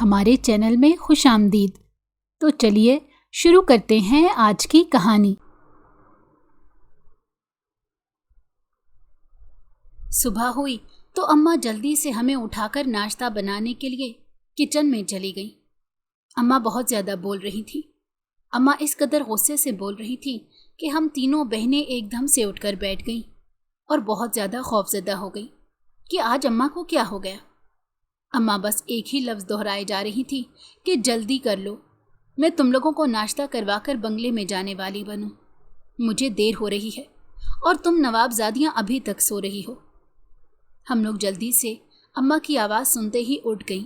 ہمارے چینل میں خوش آمدید۔ تو چلیے شروع کرتے ہیں آج کی کہانی۔ صبح ہوئی تو اماں جلدی سے ہمیں اٹھا کر ناشتہ بنانے کے لیے کچن میں چلی گئیں۔ اماں بہت زیادہ بول رہی تھی۔ اماں اس قدر غصے سے بول رہی تھی کہ ہم تینوں بہنیں ایک دم سے اٹھ کر بیٹھ گئیں اور بہت زیادہ خوفزدہ ہو گئیں کہ آج اماں کو کیا ہو گیا۔ اماں بس ایک ہی لفظ دہرائے جا رہی تھی کہ جلدی کر لو، میں تم لوگوں کو ناشتہ کروا کر بنگلے میں جانے والی بنوں، مجھے دیر ہو رہی ہے اور تم نواب زادیاں ابھی تک سو رہی ہو۔ ہم لوگ جلدی سے اماں کی آواز سنتے ہی اٹھ گئیں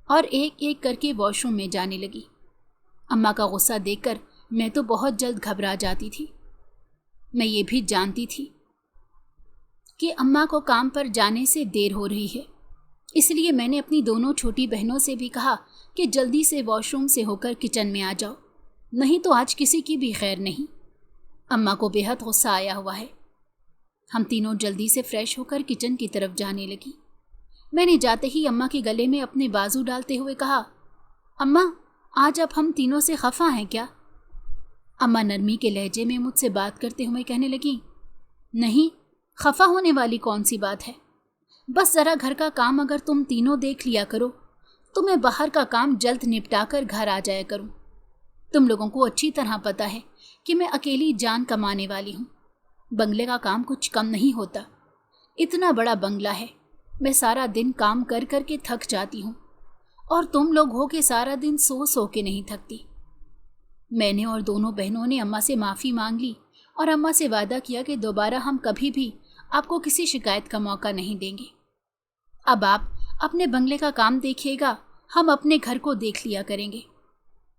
اور ایک ایک کر کے واش روم میں جانے لگی۔ اماں کا غصہ دیکھ کر میں تو بہت جلد گھبرا جاتی تھی۔ میں یہ بھی جانتی تھی کہ اماں کو کام پر جانے سے دیر ہو رہی ہے، اس لیے میں نے اپنی دونوں چھوٹی بہنوں سے بھی کہا کہ جلدی سے واش روم سے ہو کر کچن میں آ جاؤ، نہیں تو آج کسی کی بھی خیر نہیں۔ اماں کو بے حد غصہ آیا ہوا ہے۔ ہم تینوں جلدی سے فریش ہو کر کچن کی طرف جانے لگی۔ میں نے جاتے ہی اماں کے گلے میں اپنے بازو ڈالتے ہوئے کہا، اماں آج اب ہم تینوں سے خفا ہیں کیا؟ اماں نرمی کے لہجے میں مجھ سے بات کرتے ہوئے کہنے لگیں، نہیں، خفا ہونے والی کون سی بات ہے؟ بس ذرا گھر کا کام اگر تم تینوں دیکھ لیا کرو تو میں باہر کا کام جلد نپٹا کر گھر آ جایا کروں۔ تم لوگوں کو اچھی طرح پتا ہے کہ میں اکیلی جان کمانے والی ہوں، بنگلے کا کام کچھ کم نہیں ہوتا۔ اتنا بڑا بنگلہ ہے، میں سارا دن کام کر کر کے تھک جاتی ہوں اور تم لوگ ہو کے سارا دن سو سو کے نہیں تھکتی۔ میں نے اور دونوں بہنوں نے اماں سے معافی مانگ لی اور اماں سے وعدہ کیا کہ دوبارہ ہم کبھی بھی آپ کو کسی شکایت کا موقع نہیں دیں گے۔ اب آپ اپنے بنگلے کا کام دیکھیے گا، ہم اپنے گھر کو دیکھ لیا کریں گے۔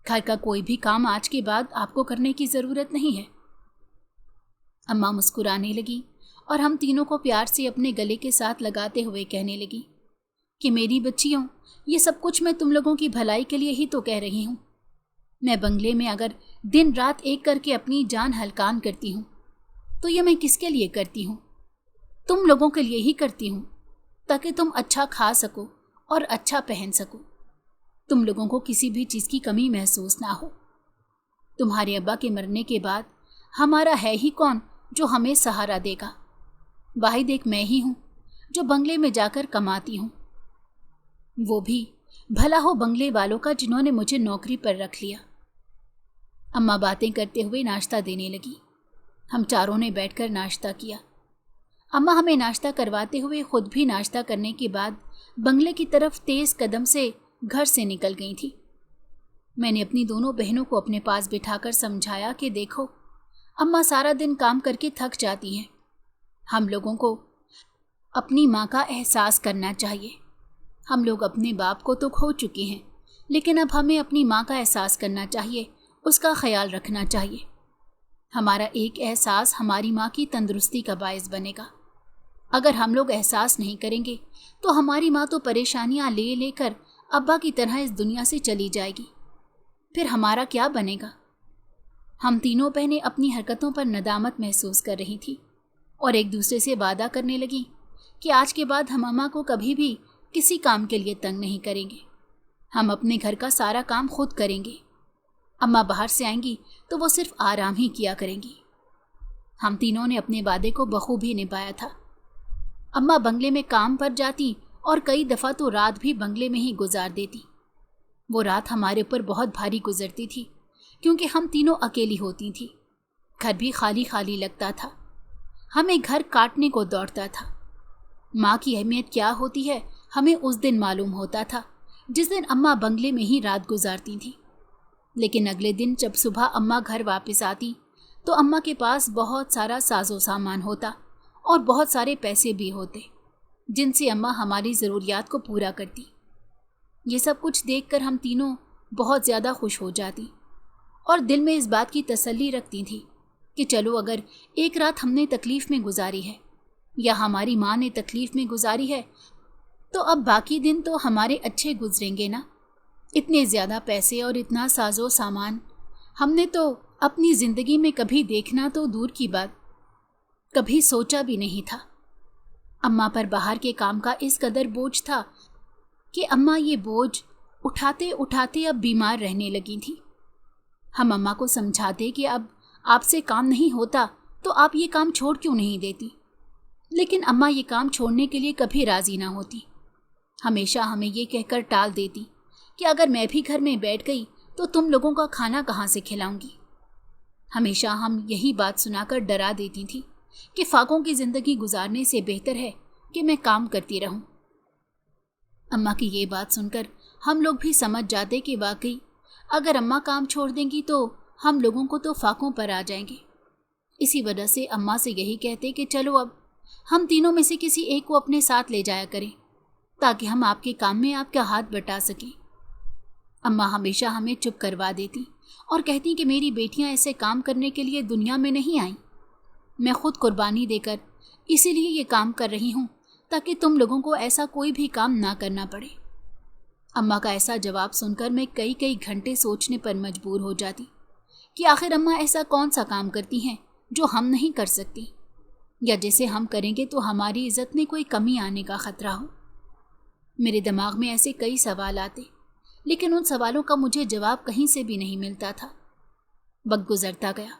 گھر کا کوئی بھی کام آج کے بعد آپ کو کرنے کی ضرورت نہیں ہے۔ اماں مسکرانے لگی اور ہم تینوں کو پیار سے اپنے گلے کے ساتھ لگاتے ہوئے کہنے لگی کہ میری بچیوں، یہ سب کچھ میں تم لوگوں کی بھلائی کے لیے ہی تو کہہ رہی ہوں۔ میں بنگلے میں اگر دن رات ایک کر کے اپنی جان ہلکان کرتی ہوں تو یہ میں کس کے لیے کرتی ہوں؟ تم لوگوں کے لیے ہی کرتی ہوں، تاکہ تم اچھا کھا سکو اور اچھا پہن سکو، تم لوگوں کو کسی بھی چیز کی کمی محسوس نہ ہو۔ تمہارے ابا کے مرنے کے بعد ہمارا ہے ہی کون جو ہمیں سہارا دے گا؟ واحد ایک میں ہی ہوں جو بنگلے میں جا کر کماتی ہوں، وہ بھی بھلا ہو بنگلے والوں کا جنہوں نے مجھے نوکری پر رکھ لیا۔ اماں باتیں کرتے ہوئے ناشتہ دینے لگی۔ ہم چاروں نے بیٹھ کر ناشتہ کیا۔ اماں ہمیں ناشتہ کرواتے ہوئے خود بھی ناشتہ کرنے کے بعد بنگلے کی طرف تیز قدم سے گھر سے نکل گئی تھی۔ میں نے اپنی دونوں بہنوں کو اپنے پاس بٹھا کر سمجھایا کہ دیکھو، اماں سارا دن کام کر کے تھک جاتی ہیں، ہم لوگوں کو اپنی ماں کا احساس کرنا چاہیے۔ ہم لوگ اپنے باپ کو تو کھو چکے ہیں، لیکن اب ہمیں اپنی ماں کا احساس کرنا چاہیے، اس کا خیال رکھنا چاہیے۔ ہمارا ایک احساس ہماری ماں کی تندرستی کا باعث بنے گا۔ اگر ہم لوگ احساس نہیں کریں گے تو ہماری ماں تو پریشانیاں لے لے کر ابا کی طرح اس دنیا سے چلی جائے گی، پھر ہمارا کیا بنے گا؟ ہم تینوں بہنیں اپنی حرکتوں پر ندامت محسوس کر رہی تھی اور ایک دوسرے سے وعدہ کرنے لگیں کہ آج کے بعد ہم اماں کو کبھی بھی کسی کام کے لیے تنگ نہیں کریں گے، ہم اپنے گھر کا سارا کام خود کریں گے، اماں باہر سے آئیں گی تو وہ صرف آرام ہی کیا کریں گی۔ ہم تینوں نے اپنے وعدے کو بخوبی نبھایا تھا۔ اماں بنگلے میں کام پر جاتی اور کئی دفعہ تو رات بھی بنگلے میں ہی گزار دیتی۔ وہ رات ہمارے اوپر بہت بھاری گزرتی تھی کیونکہ ہم تینوں اکیلی ہوتی تھیں، گھر بھی خالی خالی لگتا تھا، ہمیں گھر کاٹنے کو دوڑتا تھا۔ ماں کی اہمیت کیا ہوتی ہے ہمیں اس دن معلوم ہوتا تھا جس دن اماں بنگلے میں ہی رات گزارتی تھیں۔ لیکن اگلے دن جب صبح اماں گھر واپس آتی تو اماں کے پاس بہت سارا ساز و سامان ہوتا اور بہت سارے پیسے بھی ہوتے جن سے اماں ہماری ضروریات کو پورا کرتی۔ یہ سب کچھ دیکھ کر ہم تینوں بہت زیادہ خوش ہو جاتی اور دل میں اس بات کی تسلی رکھتی تھی کہ چلو اگر ایک رات ہم نے تکلیف میں گزاری ہے یا ہماری ماں نے تکلیف میں گزاری ہے تو اب باقی دن تو ہمارے اچھے گزریں گے نا۔ اتنے زیادہ پیسے اور اتنا ساز و سامان ہم نے تو اپنی زندگی میں کبھی دیکھنا تو دور کی بات، کبھی سوچا بھی نہیں تھا۔ اماں پر باہر کے کام کا اس قدر بوجھ تھا کہ اماں یہ بوجھ उठाते उठाते अब बीमार रहने लगी थी। हम अम्मा को समझाते कि अब आपसे काम नहीं होता तो आप ये काम छोड़ क्यों नहीं देती, लेकिन अम्मा ये काम छोड़ने के लिए कभी राजी ना होती। हमेशा हमें ये कहकर टाल देती कि अगर मैं भी घर में बैठ गई तो तुम लोगों का खाना कहाँ से खिलाऊंगी। हमेशा हम यही बात सुनाकर डरा देती थी कि फाकों की ज़िंदगी गुजारने से बेहतर है कि मैं काम करती रहूं। अम्मा की ये बात सुनकर हम लोग भी समझ जाते कि वाकई अगर अम्मा काम छोड़ देंगी तो हम लोगों को तो फाकों पर आ जाएंगे। इसी वजह से अम्मा से यही कहते कि चलो अब हम तीनों में से किसी एक को अपने साथ ले जाया करें ताकि हम आपके काम में आपका हाथ बटा सकें। अम्मा हमेशा हमें चुप करवा देती और कहती कि मेरी बेटियां ऐसे काम करने के लिए दुनिया में नहीं आईं। मैं खुद कुर्बानी देकर इसीलिए ये काम कर रही हूँ ताकि तुम लोगों को ऐसा कोई भी काम ना करना पड़े। अम्मा का ऐसा जवाब सुनकर मैं कई कई घंटे सोचने पर मजबूर हो जाती कि आखिर अम्मा ऐसा कौन सा काम करती हैं जो हम नहीं कर सकती, या जैसे हम करेंगे तो हमारी इज्जत में कोई कमी आने का खतरा हो। मेरे दिमाग में ऐसे कई सवाल आते, लेकिन उन सवालों का मुझे जवाब कहीं से भी नहीं मिलता था। वक्त गुजरता गया।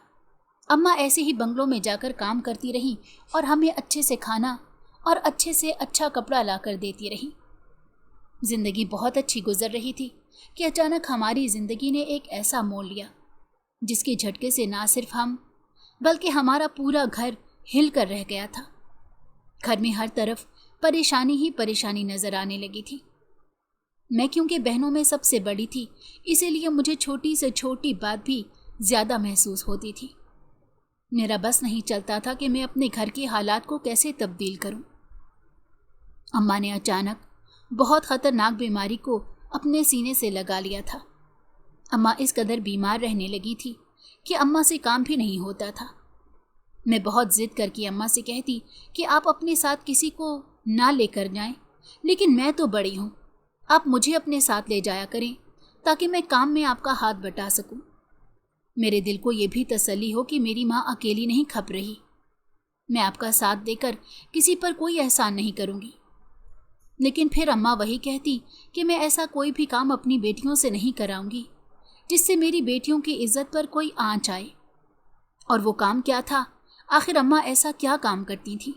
अम्मा ऐसे ही बंगलों में जाकर काम करती रहीं और हमें अच्छे से खाना और अच्छे से अच्छा कपड़ा ला कर देती रही। जिंदगी बहुत अच्छी गुजर रही थी कि अचानक हमारी जिंदगी ने एक ऐसा मोड़ लिया जिसके झटके से ना सिर्फ हम बल्कि हमारा पूरा घर हिल कर रह गया था। घर में हर तरफ परेशानी ही परेशानी नजर आने लगी थी। मैं क्योंकि बहनों में सबसे बड़ी थी, इसीलिए मुझे छोटी से छोटी बात भी ज्यादा महसूस होती थी। मेरा बस नहीं चलता था कि मैं अपने घर के हालात को कैसे तब्दील करूं। अम्मा ने अचानक बहुत खतरनाक बीमारी को अपने सीने से लगा लिया था। अम्मा इस कदर बीमार रहने लगी थी कि अम्मा से काम भी नहीं होता था। मैं बहुत जिद करके अम्मा से कहती कि आप अपने साथ किसी को ना लेकर जाएं, लेकिन मैं तो बड़ी हूँ, आप मुझे अपने साथ ले जाया करें ताकि मैं काम में आपका हाथ बटा सकूं। मेरे दिल को ये भी तसल्ली हो कि मेरी माँ अकेली नहीं खप रही। मैं आपका साथ देकर किसी पर कोई एहसान नहीं करूँगी। लेकिन फिर अम्मा वही कहती कि मैं ऐसा कोई भी काम अपनी बेटियों से नहीं कराऊंगी जिससे मेरी बेटियों की इज्जत पर कोई आंच आए। और वो काम क्या था? आखिर अम्मा ऐसा क्या काम करती थी?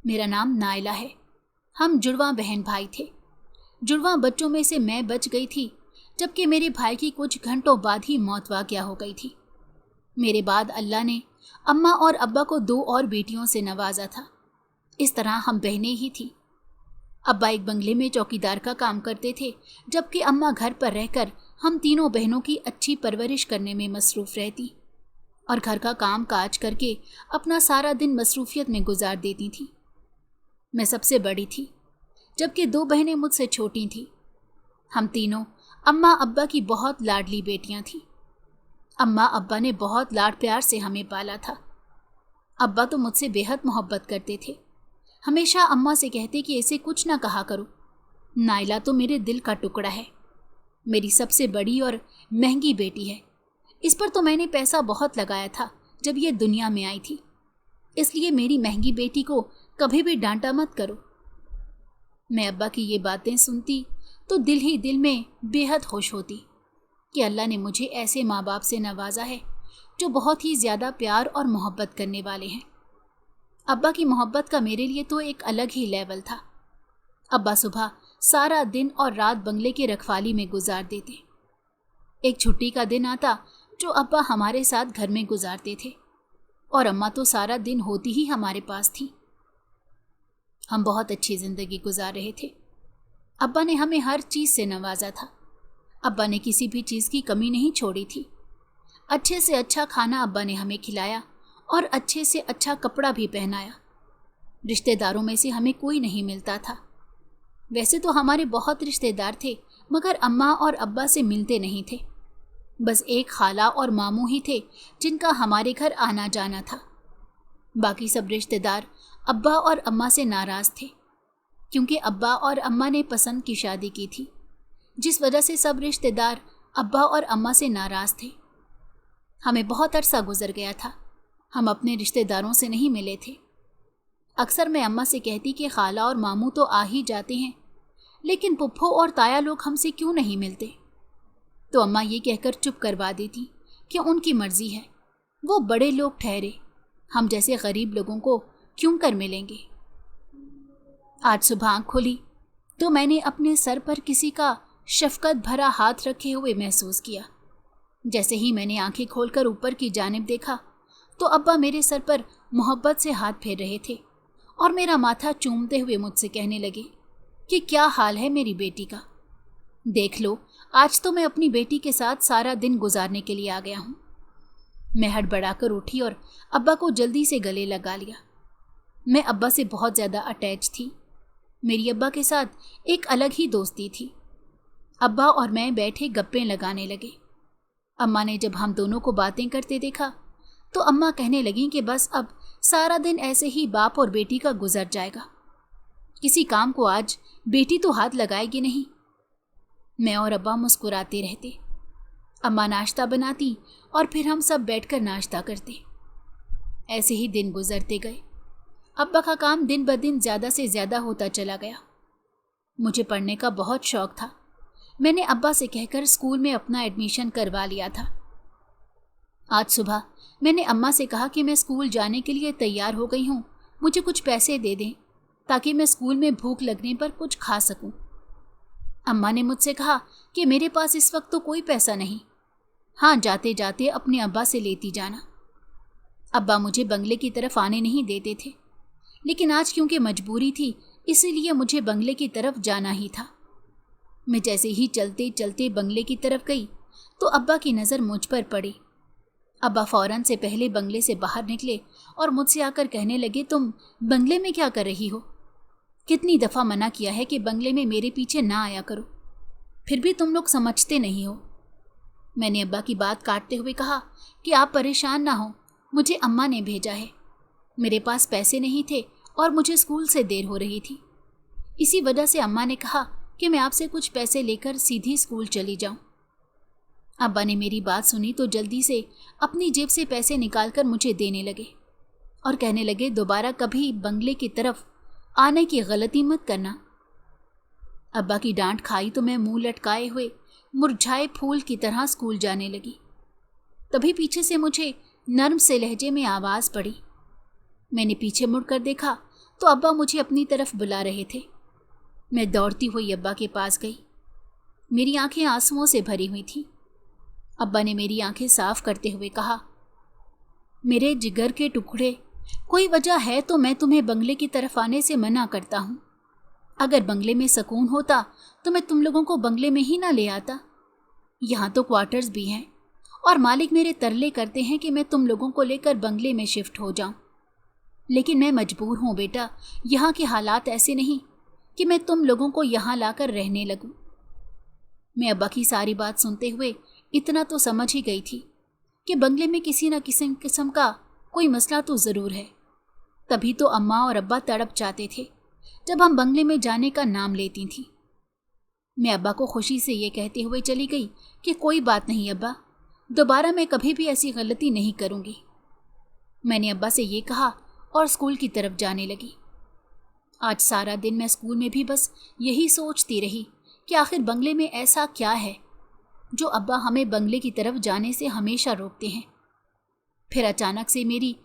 मेरा नाम नायला है। हम जुड़वां बहन भाई थे। जुड़वां बच्चों में से मैं बच गई थी, जबकि मेरे भाई की कुछ घंटों बाद ही मौत वाक़या हो गई थी। मेरे बाद अल्लाह ने अम्मा और अब्बा को 2 और बेटियों से नवाजा था। इस तरह हम बहनें ही थीं। अब्बा एक बंगले में चौकीदार का काम करते थे, जबकि अम्मा घर पर रहकर हम तीनों बहनों की अच्छी परवरिश करने में मसरूफ़ रहती और घर का काम काज करके अपना सारा दिन मसरूफियत में गुजार देती थी। मैं सबसे बड़ी थी, जबकि 2 बहनें मुझसे छोटी थीं। हम तीनों अम्मा अब्बा की बहुत लाडली बेटियां थीं। अम्मा अब्बा ने बहुत लाड प्यार से हमें पाला था। अब्बा तो मुझसे बेहद मोहब्बत करते थे। हमेशा अम्मा से कहते कि ऐसे कुछ ना कहा करो, नायला तो मेरे दिल का टुकड़ा है, मेरी सबसे बड़ी और महंगी बेटी है। इस पर तो मैंने पैसा बहुत लगाया था जब ये दुनिया में आई थी, इसलिए मेरी महंगी बेटी को कभी भी डांटा मत करो। मैं अब्बा की ये बातें सुनती तो दिल ही दिल में बेहद खुश होती कि अल्लाह ने मुझे ऐसे माँ बाप से नवाजा है जो बहुत ही ज़्यादा प्यार और मोहब्बत करने वाले हैं। अब्बा की मोहब्बत का मेरे लिए तो एक अलग ही लेवल था। अब्बा सुबह सारा दिन और रात बंगले की रखवाली में गुजार देते। एक छुट्टी का दिन आता जो अब्बा हमारे साथ घर में गुजारते थे और अम्मा तो सारा दिन होती ही हमारे पास थी। हम बहुत अच्छी ज़िंदगी गुजार रहे थे। अब्बा ने हमें हर चीज़ से नवाजा था। अब्बा ने किसी भी चीज़ की कमी नहीं छोड़ी थी। अच्छे से अच्छा खाना अब्बा ने हमें खिलाया और अच्छे से अच्छा कपड़ा भी पहनाया। रिश्तेदारों में से हमें कोई नहीं मिलता था। वैसे तो हमारे बहुत रिश्तेदार थे, मगर अम्मा और अब्बा से मिलते नहीं थे। बस एक खाला और मामू ही थे जिनका हमारे घर आना जाना था। बाकी सब रिश्तेदार अब्बा और अम्मा से नाराज़ थे, क्योंकि अब्बा और अम्मा ने पसंद की शादी की थी, जिस वजह से सब रिश्तेदार अब्बा और अम्मा से नाराज़ थे। हमें बहुत अरसा गुजर गया था, हम अपने रिश्तेदारों से नहीं मिले थे। अक्सर मैं अम्मा से कहती कि खाला और मामू तो आ ही जाते हैं, लेकिन पुप्पो और ताया लोग हमसे क्यों नहीं मिलते। तो अम्मा ये कहकर चुप करवा देती कि उनकी मर्जी है, वो बड़े लोग ठहरे, हम जैसे गरीब लोगों को क्यों कर मिलेंगे। आज सुबह आँख खोली तो मैंने अपने सर पर किसी का शफकत भरा हाथ रखे हुए महसूस किया। जैसे ही मैंने आंखें खोलकर ऊपर की जानिब देखा तो अब्बा मेरे सर पर मोहब्बत से हाथ फेर रहे थे और मेरा माथा चूमते हुए मुझसे कहने लगे कि क्या हाल है मेरी बेटी का, देख लो आज तो मैं अपनी बेटी के साथ सारा दिन गुजारने के लिए आ गया हूँ। मैं हड़बड़ाकर उठी और अब्बा को जल्दी से गले लगा लिया। मैं अब्बा से बहुत ज़्यादा अटैच थी। मेरी अब्बा के साथ एक अलग ही दोस्ती थी। अब्बा और मैं बैठे गप्पे लगाने लगे। अम्मा ने जब हम दोनों को बातें करते देखा तो अम्मा कहने लगीं कि बस अब सारा दिन ऐसे ही बाप और बेटी का गुजर जाएगा, किसी काम को आज बेटी तो हाथ लगाएगी नहीं। मैं और अब्बा मुस्कुराते रहते। अम्मा नाश्ता बनाती और फिर हम सब बैठकर नाश्ता करते। ऐसे ही दिन गुजरते गए। अब्बा का काम दिन ब दिन ज़्यादा से ज़्यादा होता चला गया। मुझे पढ़ने का बहुत शौक था। मैंने अब्बा से कहकर स्कूल में अपना एडमिशन करवा लिया था। आज सुबह मैंने अम्मा से कहा कि मैं स्कूल जाने के लिए तैयार हो गई हूँ, मुझे कुछ पैसे दे दें ताकि मैं स्कूल में भूख लगने पर कुछ खा सकूं। अम्मा ने मुझसे कहा कि मेरे पास इस वक्त तो कोई पैसा नहीं, हाँ जाते जाते अपने अब्बा से लेती जाना। अब्बा मुझे बंगले की तरफ आने नहीं देते थे, लेकिन आज क्योंकि मजबूरी थी इसीलिए मुझे बंगले की तरफ जाना ही था। मैं जैसे ही चलते चलते बंगले की तरफ गई तो अब्बा की नज़र मुझ पर पड़ी। अब्बा फौरन से पहले बंगले से बाहर निकले और मुझसे आकर कहने लगे, तुम बंगले में क्या कर रही हो? कितनी दफ़ा मना किया है कि बंगले में मेरे पीछे ना आया करो, फिर भी तुम लोग समझते नहीं हो। मैंने अब्बा की बात काटते हुए कहा कि आप परेशान ना हो, मुझे अम्मा ने भेजा है। मेरे पास पैसे नहीं थे और मुझे स्कूल से देर हो रही थी, इसी वजह से अम्मा ने कहा कि मैं आपसे कुछ पैसे लेकर सीधी स्कूल चली जाऊं। अब्बा ने मेरी बात सुनी तो जल्दी से अपनी जेब से पैसे निकालकर मुझे देने लगे और कहने लगे, दोबारा कभी बंगले की तरफ आने की गलती मत करना। अब्बा की डांट खाई तो मैं मुंह लटकाए हुए मुरझाए फूल की तरह स्कूल जाने लगी। तभी पीछे से मुझे नर्म से लहजे में आवाज़ पड़ी। मैंने पीछे मुड़कर देखा तो अब्बा मुझे अपनी तरफ बुला रहे थे। मैं दौड़ती हुई अब्बा के पास गई। मेरी आंखें आंसुओं से भरी हुई थीं। अब्बा ने मेरी आंखें साफ करते हुए कहा, मेरे जिगर के टुकड़े, कोई वजह है तो मैं तुम्हें बंगले की तरफ आने से मना करता हूँ। अगर बंगले में सुकून होता तो मैं तुम लोगों को बंगले में ही ना ले आता। यहाँ तो क्वार्टर्स भी हैं और मालिक मेरे तरले करते हैं कि मैं तुम लोगों को लेकर बंगले में शिफ्ट हो जाऊँ, लेकिन मैं मजबूर हूँ बेटा। यहाँ के हालात ऐसे नहीं कि मैं तुम लोगों को यहाँ लाकर रहने लगूँ। मैं अब्बा की सारी बात सुनते हुए इतना तो समझ ही गई थी कि बंगले में किसी न किसी किस्म का कोई मसला तो ज़रूर है। तभी तो अम्मा और अब्बा तड़प जाते थे जब हम बंगले में जाने का नाम लेती थीं। मैं अब्बा को खुशी से ये कहते हुए चली गई कि कोई बात नहीं अब्बा, दोबारा मैं कभी भी ऐसी गलती नहीं करूँगी। मैंने अब्बा से ये कहा और स्कूल की तरफ जाने लगी। आज सारा दिन मैं स्कूल में भी बस यही सोचती रही कि आखिर बंगले में ऐसा क्या है जो अब्बा हमें बंगले की तरफ जाने से हमेशा रोकते हैं। फिर अचानक से मेरी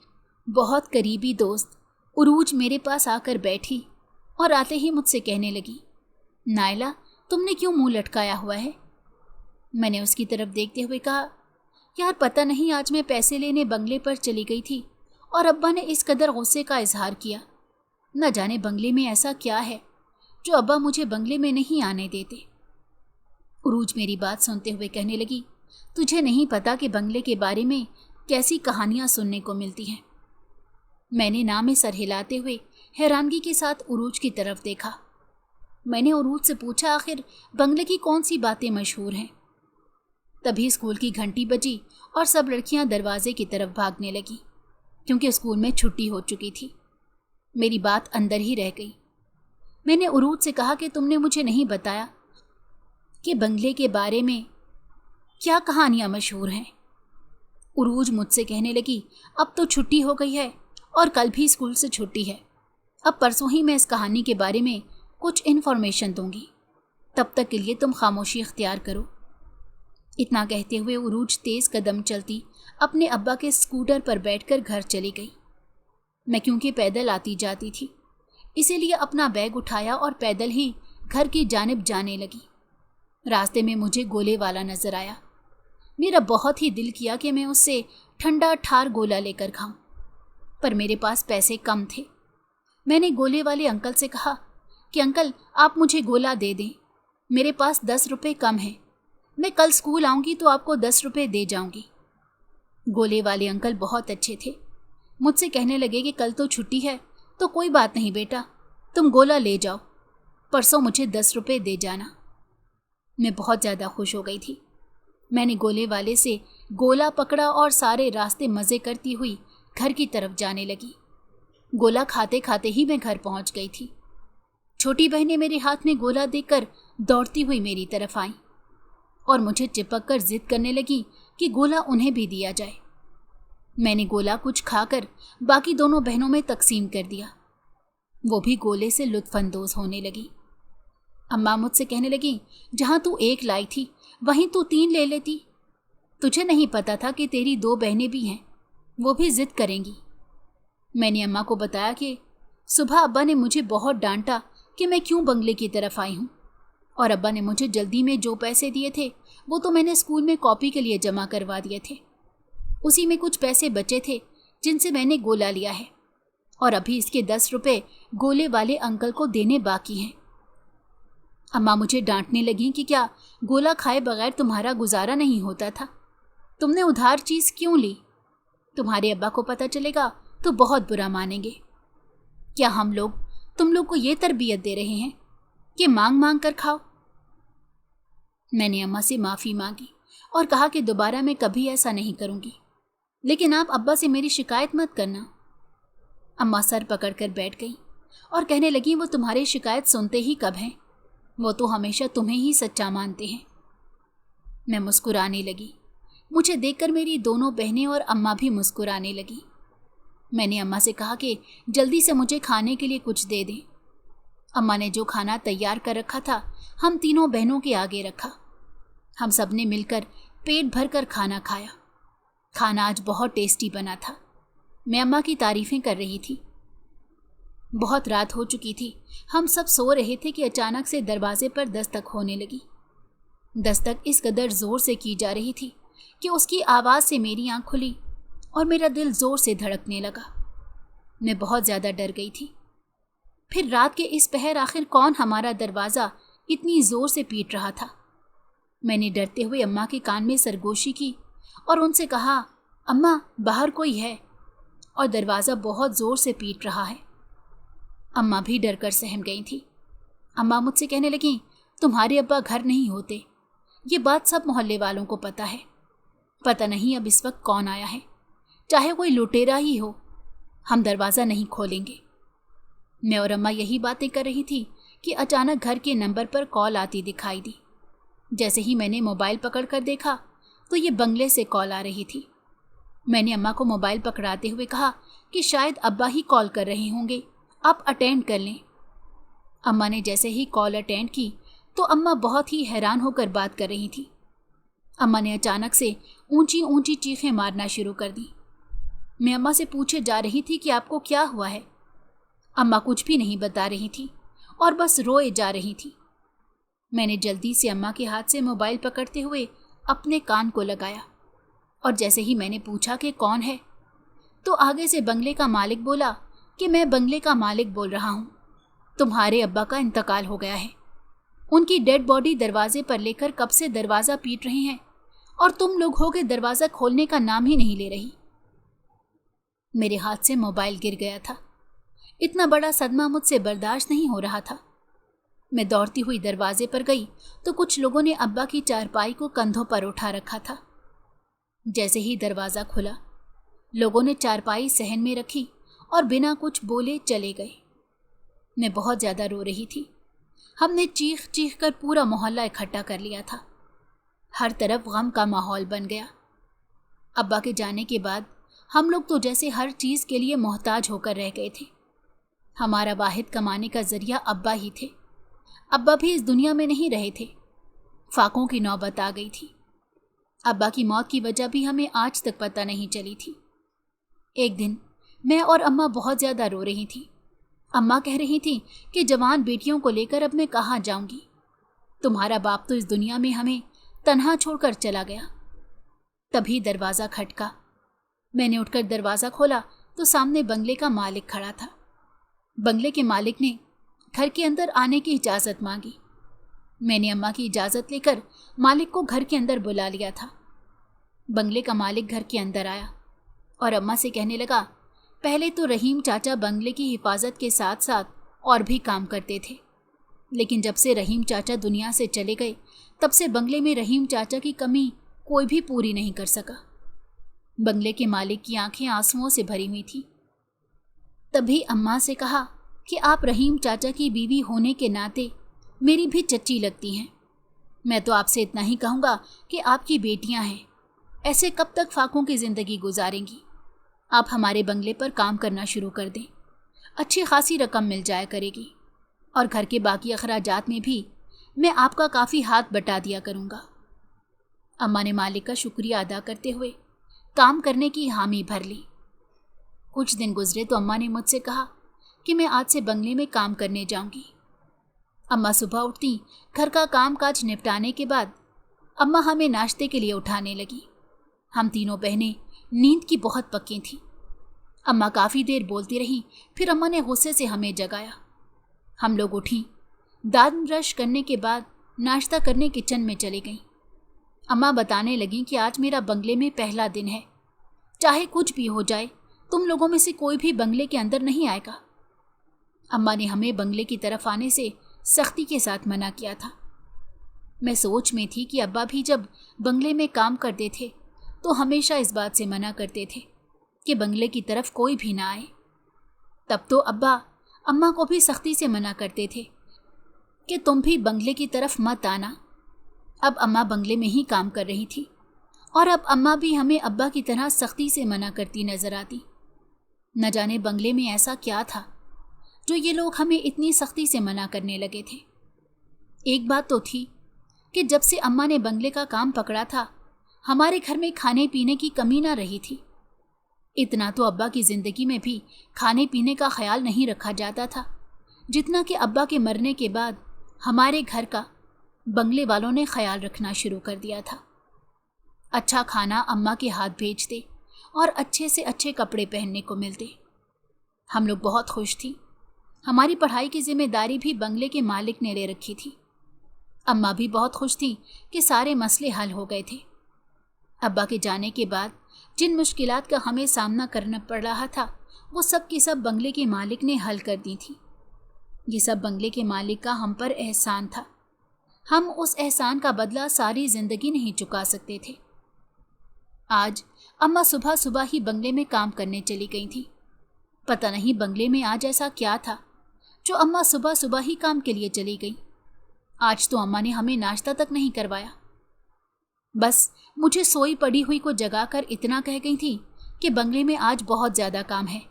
बहुत करीबी दोस्त उरूज मेरे पास आकर बैठी और आते ही मुझसे कहने लगी, नायला तुमने क्यों मुंह लटकाया हुआ है? मैंने उसकी तरफ देखते हुए कहा, यार पता नहीं, आज मैं पैसे लेने बंगले पर चली गई थी और अब्बा ने इस कदर गुस्से का इजहार किया। न जाने बंगले में ऐसा क्या है जो अब्बा मुझे बंगले में नहीं आने देते। उरूज मेरी बात सुनते हुए कहने लगी, तुझे नहीं पता कि बंगले के बारे में कैसी कहानियां सुनने को मिलती हैं। मैंने ना में सर हिलाते हुए हैरानगी के साथ उरूज की तरफ देखा। मैंने उरूज से पूछा, आखिर बंगले की कौन सी बातें मशहूर हैं? तभी स्कूल की घंटी बजी और सब लड़कियां दरवाजे की तरफ भागने लगी क्योंकि स्कूल में छुट्टी हो चुकी थी। मेरी बात अंदर ही रह गई। मैंने उरूज से कहा कि तुमने मुझे नहीं बताया कि बंगले के बारे में क्या कहानियां मशहूर हैं। उरूज मुझसे कहने लगी, अब तो छुट्टी हो गई है और कल भी स्कूल से छुट्टी है, अब परसों ही मैं इस कहानी के बारे में कुछ इन्फॉर्मेशन दूंगी, तब तक के लिए तुम खामोशी इख्तियार करो। इतना कहते हुए उरूज तेज कदम चलती अपने अब्बा के स्कूटर पर बैठकर घर चली गई। मैं क्योंकि पैदल आती जाती थी, इसीलिए अपना बैग उठाया और पैदल ही घर की जानिब जाने लगी। रास्ते में मुझे गोले वाला नजर आया। मेरा बहुत ही दिल किया कि मैं उससे ठंडा ठार गोला लेकर खाऊं, पर मेरे पास पैसे कम थे। मैंने गोले वाले अंकल से कहा कि अंकल आप मुझे गोला दे दें, मेरे पास 10 रुपये कम है, मैं कल स्कूल आऊँगी तो आपको 10 रुपये दे जाऊँगी। गोले वाले अंकल बहुत अच्छे थे। मुझसे कहने लगे कि कल तो छुट्टी है तो कोई बात नहीं बेटा, तुम गोला ले जाओ, परसों मुझे 10 रुपये दे जाना। मैं बहुत ज़्यादा खुश हो गई थी। मैंने गोले वाले से गोला पकड़ा और सारे रास्ते मज़े करती हुई घर की तरफ जाने लगी। गोला खाते खाते ही मैं घर पहुंच गई थी। छोटी बहनें मेरे हाथ में गोला देकर दौड़ती हुई मेरी तरफ आईं और मुझे चिपक कर जिद करने लगी कि गोला उन्हें भी दिया जाए। मैंने गोला कुछ खाकर बाकी दोनों बहनों में तकसीम कर दिया। वो भी गोले से लुत्फानंदोज होने लगी। अम्मा मुझसे कहने लगी, जहाँ तू 1 लाई थी वहीं तू 3 ले लेती। तुझे नहीं पता था कि तेरी 2 बहनें भी हैं, वो भी जिद करेंगी। मैंने अम्मा को बताया कि सुबह अब्बा ने मुझे बहुत डांटा कि मैं क्यों बंगले की तरफ आई हूँ, और अब्बा ने मुझे जल्दी में जो पैसे दिए थे वो तो मैंने स्कूल में कॉपी के लिए जमा करवा दिए थे। उसी में कुछ पैसे बचे थे जिनसे मैंने गोला लिया है, और अभी इसके 10 रुपये गोले वाले अंकल को देने बाकी हैं। अम्मा मुझे डांटने लगी कि क्या गोला खाए बगैर तुम्हारा गुजारा नहीं होता था? तुमने उधार चीज़ क्यों ली? तुम्हारे अब्बा को पता चलेगा तो बहुत बुरा मानेंगे। क्या हम लोग तुम लोग को ये तरबियत दे रहे हैं कि मांग मांग कर खाओ? मैंने अम्मा से माफ़ी मांगी और कहा कि दोबारा मैं कभी ऐसा नहीं करूँगी, लेकिन आप अब्बा से मेरी शिकायत मत करना। अम्मा सर पकड़कर बैठ गई और कहने लगी, वो तुम्हारी शिकायत सुनते ही कब हैं, वो तो हमेशा तुम्हें ही सच्चा मानते हैं। मैं मुस्कुराने लगी। मुझे देखकर मेरी दोनों बहनें और अम्मा भी मुस्कुराने लगी। मैंने अम्मा से कहा कि जल्दी से मुझे खाने के लिए कुछ दे दें। अम्मा ने जो खाना तैयार कर रखा था हम तीनों बहनों के आगे रखा। हम सब ने मिलकर पेट भर कर खाना खाया। खाना आज बहुत टेस्टी बना था। मैं अम्मा की तारीफ़ें कर रही थी। बहुत रात हो चुकी थी। हम सब सो रहे थे कि अचानक से दरवाजे पर दस्तक होने लगी। दस्तक इस कदर ज़ोर से की जा रही थी कि उसकी आवाज़ से मेरी आँख खुली और मेरा दिल ज़ोर से धड़कने लगा। मैं बहुत ज़्यादा डर गई थी। फिर रात के इस पहर आखिर कौन हमारा दरवाज़ा इतनी ज़ोर से पीट रहा था? मैंने डरते हुए अम्मा के कान में सरगोशी की और उनसे कहा, अम्मा बाहर कोई है और दरवाज़ा बहुत ज़ोर से पीट रहा है। अम्मा भी डर कर सहम गई थी। अम्मा मुझसे कहने लगी, तुम्हारे अब्बा घर नहीं होते, ये बात सब मोहल्ले वालों को पता है। पता नहीं अब इस वक्त कौन आया है, चाहे कोई लुटेरा ही हो, हम दरवाज़ा नहीं खोलेंगे। मैं और अम्मा यही बातें कर रही थी कि अचानक घर के नंबर पर कॉल आती दिखाई दी। जैसे ही मैंने मोबाइल पकड़ कर देखा तो ये बंगले से कॉल आ रही थी। मैंने अम्मा को मोबाइल पकड़ाते हुए कहा कि शायद अब्बा ही कॉल कर रहे होंगे, आप अटेंड कर लें। अम्मा ने जैसे ही कॉल अटेंड की तो अम्मा बहुत ही हैरान होकर बात कर रही थी। अम्मा ने अचानक से ऊंची ऊंची चीखें मारना शुरू कर दी। मैं अम्मा से पूछे जा रही थी कि आपको क्या हुआ है। अम्मा कुछ भी नहीं बता रही थी और बस रोए जा रही थी। मैंने जल्दी से अम्मा के हाथ से मोबाइल पकड़ते हुए अपने कान को लगाया और जैसे ही मैंने पूछा कि कौन है तो आगे से बंगले का मालिक बोला कि मैं बंगले का मालिक बोल रहा हूँ, तुम्हारे अब्बा का इंतकाल हो गया है। उनकी डेड बॉडी दरवाजे पर लेकर कब से दरवाज़ा पीट रहे हैं और तुम लोग हो के दरवाज़ा खोलने का नाम ही नहीं ले रही। मेरे हाथ से मोबाइल गिर गया था। इतना बड़ा सदमा मुझसे बर्दाश्त नहीं हो रहा था। मैं दौड़ती हुई दरवाजे पर गई तो कुछ लोगों ने अब्बा की चारपाई को कंधों पर उठा रखा था। जैसे ही दरवाज़ा खुला, लोगों ने चारपाई सहन में रखी और बिना कुछ बोले चले गए। मैं बहुत ज़्यादा रो रही थी। हमने चीख चीख कर पूरा मोहल्ला इकट्ठा कर लिया था। हर तरफ गम का माहौल बन गया। अब्बा के जाने के बाद हम लोग तो जैसे हर चीज़ के लिए मोहताज होकर रह गए थे। हमारा वाहिद कमाने का जरिया अब्बा ही थे। अब्बा भी इस दुनिया में नहीं रहे थे। फाकों की नौबत आ गई थी। अब्बा की मौत की वजह भी हमें आज तक पता नहीं चली थी। एक दिन मैं और अम्मा बहुत ज़्यादा रो रही थी। अम्मा कह रही थी कि जवान बेटियों को लेकर अब मैं कहाँ जाऊंगी। तुम्हारा बाप तो इस दुनिया में हमें तन्हा छोड़कर चला गया। तभी दरवाज़ा खटका। मैंने उठकर दरवाज़ा खोला तो सामने बंगले का मालिक खड़ा था। बंगले के मालिक ने घर के अंदर आने की इजाज़त मांगी। मैंने अम्मा की इजाज़त लेकर मालिक को घर के अंदर बुला लिया था। बंगले का मालिक घर के अंदर आया और अम्मा से कहने लगा, पहले तो रहीम चाचा बंगले की हिफाजत के साथ साथ और भी काम करते थे, लेकिन जब से रहीम चाचा दुनिया से चले गए तब से बंगले में रहीम चाचा की कमी कोई भी पूरी नहीं कर सका। बंगले के मालिक की आंखें आंसुओं से भरी हुई थी। तभी अम्मा से कहा कि आप रहीम चाचा की बीवी होने के नाते मेरी भी चच्ची लगती हैं। मैं तो आपसे इतना ही कहूँगा कि आपकी बेटियाँ हैं, ऐसे कब तक फाकों की ज़िंदगी गुजारेंगी। आप हमारे बंगले पर काम करना शुरू कर दें, अच्छी खासी रकम मिल जाया करेगी और घर के बाकी अखराजात में भी मैं आपका काफ़ी हाथ बटा दिया करूँगा। अम्मा ने मालिक का शुक्रिया अदा करते हुए काम करने की हामी भर ली। कुछ दिन गुजरे तो अम्मा ने मुझसे कहा कि मैं आज से बंगले में काम करने जाऊंगी। अम्मा सुबह उठती, घर का काम काज निपटाने के बाद अम्मा हमें नाश्ते के लिए उठाने लगी। हम तीनों बहनें नींद की बहुत पक्की थीं। अम्मा काफ़ी देर बोलती रहीं, फिर अम्मा ने गुस्से से हमें जगाया। हम लोग उठी, दांत ब्रश करने के बाद नाश्ता करने किचन में चली गईं। अम्मा बताने लगीं कि आज मेरा बंगले में पहला दिन है, चाहे कुछ भी हो जाए तुम लोगों में से कोई भी बंगले के अंदर नहीं आएगा। अम्मा ने हमें बंगले की तरफ आने से सख्ती के साथ मना किया था। मैं सोच में थी कि अब्बा भी जब बंगले में काम करते थे तो हमेशा इस बात से मना करते थे कि बंगले की तरफ कोई भी ना आए। तब तो अब्बा अम्मा को भी सख्ती से मना करते थे कि तुम भी बंगले की तरफ मत आना। अब अम्मा बंगले में ही काम कर रही थी और अब अम्मा भी हमें अब्बा की तरह सख्ती से मना करती नजर आती। न जाने बंगले में ऐसा क्या था जो ये लोग हमें इतनी सख्ती से मना करने लगे थे। एक बात तो थी कि जब से अम्मा ने बंगले का काम पकड़ा था हमारे घर में खाने पीने की कमी ना रही थी। इतना तो अब्बा की ज़िंदगी में भी खाने पीने का ख्याल नहीं रखा जाता था जितना कि अब्बा के मरने के बाद हमारे घर का बंगले वालों ने ख्याल रखना शुरू कर दिया था। अच्छा खाना अम्मा के हाथ भेजते और अच्छे से अच्छे कपड़े पहनने को मिलते। हम लोग बहुत खुश थी। हमारी पढ़ाई की जिम्मेदारी भी बंगले के मालिक ने ले रखी थी। अम्मा भी बहुत खुश थी कि सारे मसले हल हो गए थे। अब्बा के जाने के बाद जिन मुश्किलात का हमें सामना करना पड़ रहा था वो सब की सब बंगले के मालिक ने हल कर दी थी। ये सब बंगले के मालिक का हम पर एहसान था। हम उस एहसान का बदला सारी ज़िंदगी नहीं चुका सकते थे। आज अम्मा सुबह सुबह ही बंगले में काम करने चली गई थी। पता नहीं बंगले में आज ऐसा क्या था जो अम्मा सुबह सुबह ही काम के लिए चली गई। आज तो अम्मा ने हमें नाश्ता तक नहीं करवाया। बस मुझे सोई पड़ी हुई को जगाकर इतना कह गई थी कि बंगले में आज बहुत ज़्यादा काम है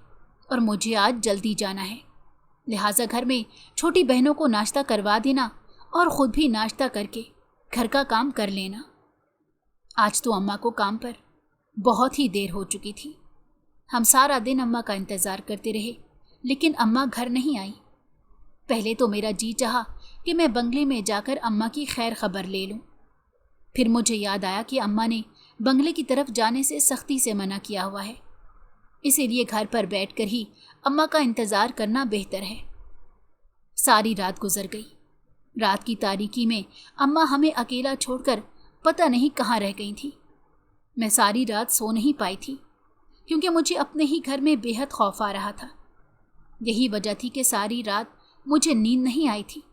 और मुझे आज जल्दी जाना है, लिहाजा घर में छोटी बहनों को नाश्ता करवा देना और ख़ुद भी नाश्ता करके घर का काम कर लेना। आज तो अम्मा को काम पर बहुत ही देर हो चुकी थी। हम सारा दिन अम्मा का इंतज़ार करते रहे लेकिन अम्मा घर नहीं आई। पहले तो मेरा जी चाहा कि मैं बंगले में जाकर अम्मा की खैर खबर ले लूं। फिर मुझे याद आया कि अम्मा ने बंगले की तरफ जाने से सख्ती से मना किया हुआ है, इसीलिए घर पर बैठकर ही अम्मा का इंतज़ार करना बेहतर है। सारी रात गुजर गई। रात की तारीकी में अम्मा हमें अकेला छोड़कर पता नहीं कहाँ रह गई थी। मैं सारी रात सो नहीं पाई थी क्योंकि मुझे अपने ही घर में बेहद खौफ आ रहा था। यही वजह थी कि सारी रात मुझे नींद नहीं आई थी।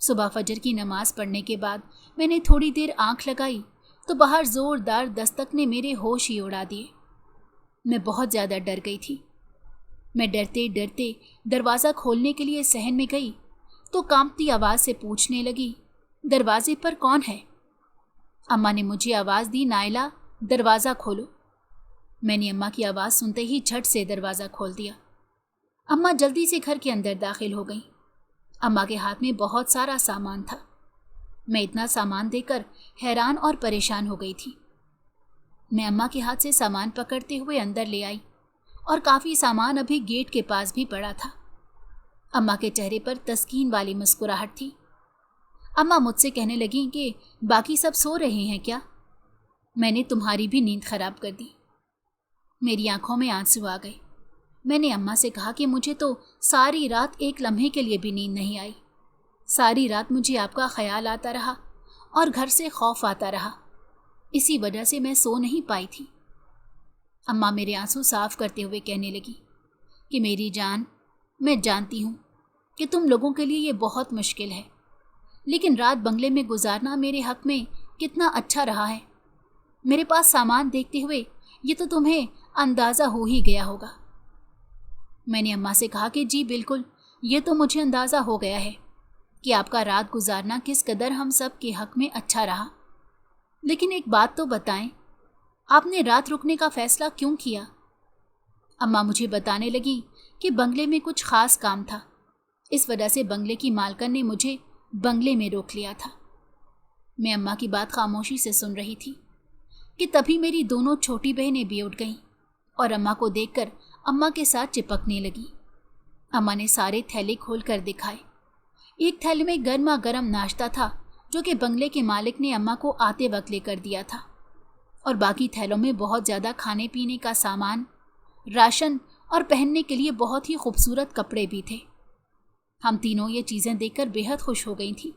सुबह फजर की नमाज पढ़ने के बाद मैंने थोड़ी देर आंख लगाई तो बाहर ज़ोरदार दस्तक ने मेरे होश ही उड़ा दिए। मैं बहुत ज़्यादा डर गई थी। मैं डरते डरते दरवाज़ा खोलने के लिए सहन में गई तो कांपती आवाज़ से पूछने लगी, दरवाजे पर कौन है? अम्मा ने मुझे आवाज़ दी, नायला दरवाज़ा खोलो। मैंने अम्मा की आवाज़ सुनते ही झट से दरवाज़ा खोल दिया। अम्मा जल्दी से घर के अंदर दाखिल हो गईं। अम्मा के हाथ में बहुत सारा सामान था। मैं इतना सामान देखकर हैरान और परेशान हो गई थी। मैं अम्मा के हाथ से सामान पकड़ते हुए अंदर ले आई और काफ़ी सामान अभी गेट के पास भी पड़ा था। अम्मा के चेहरे पर तस्कीन वाली मुस्कुराहट थी। अम्मा मुझसे कहने लगी कि बाकी सब सो रहे हैं क्या? मैंने तुम्हारी भी नींद खराब कर दी। मेरी आंखों में आंसू आ गए। मैंने अम्मा से कहा कि मुझे तो सारी रात एक लम्हे के लिए भी नींद नहीं आई। सारी रात मुझे आपका ख्याल आता रहा और घर से खौफ आता रहा। इसी वजह से मैं सो नहीं पाई थी। अम्मा मेरे आंसू साफ करते हुए कहने लगी कि मेरी जान, मैं जानती हूँ कि तुम लोगों के लिए ये बहुत मुश्किल है, लेकिन रात बंगले में गुजारना मेरे हक में कितना अच्छा रहा है। मेरे पास सामान देखते हुए ये तो तुम्हें अंदाज़ा हो ही गया होगा। मैंने अम्मा से कहा कि जी बिल्कुल, ये तो मुझे अंदाज़ा हो गया है कि आपका रात गुजारना किस कदर हम सब के हक में अच्छा रहा। लेकिन एक बात तो बताएं, आपने रात रुकने का फैसला क्यों किया? अम्मा मुझे बताने लगी कि बंगले में कुछ ख़ास काम था। इस वजह से बंगले की मालकन ने मुझे बंगले में रोक लिया था। मैं अम्मा की बात खामोशी से सुन रही थी कि तभी मेरी दोनों छोटी बहनें भी उठ गईं और अम्मा को देखकर अम्मा के साथ चिपकने लगी। अम्मा ने सारे थैले खोल कर दिखाए। एक थैले में गर्मा गर्म नाश्ता था जो कि बंगले के मालिक ने अम्मा को आते वक्त लेकर दिया था, और बाकी थैलों में बहुत ज़्यादा खाने पीने का सामान, राशन और पहनने के लिए बहुत ही खूबसूरत कपड़े भी थे। हम तीनों ये चीज़ें देखकर बेहद खुश हो गई थी।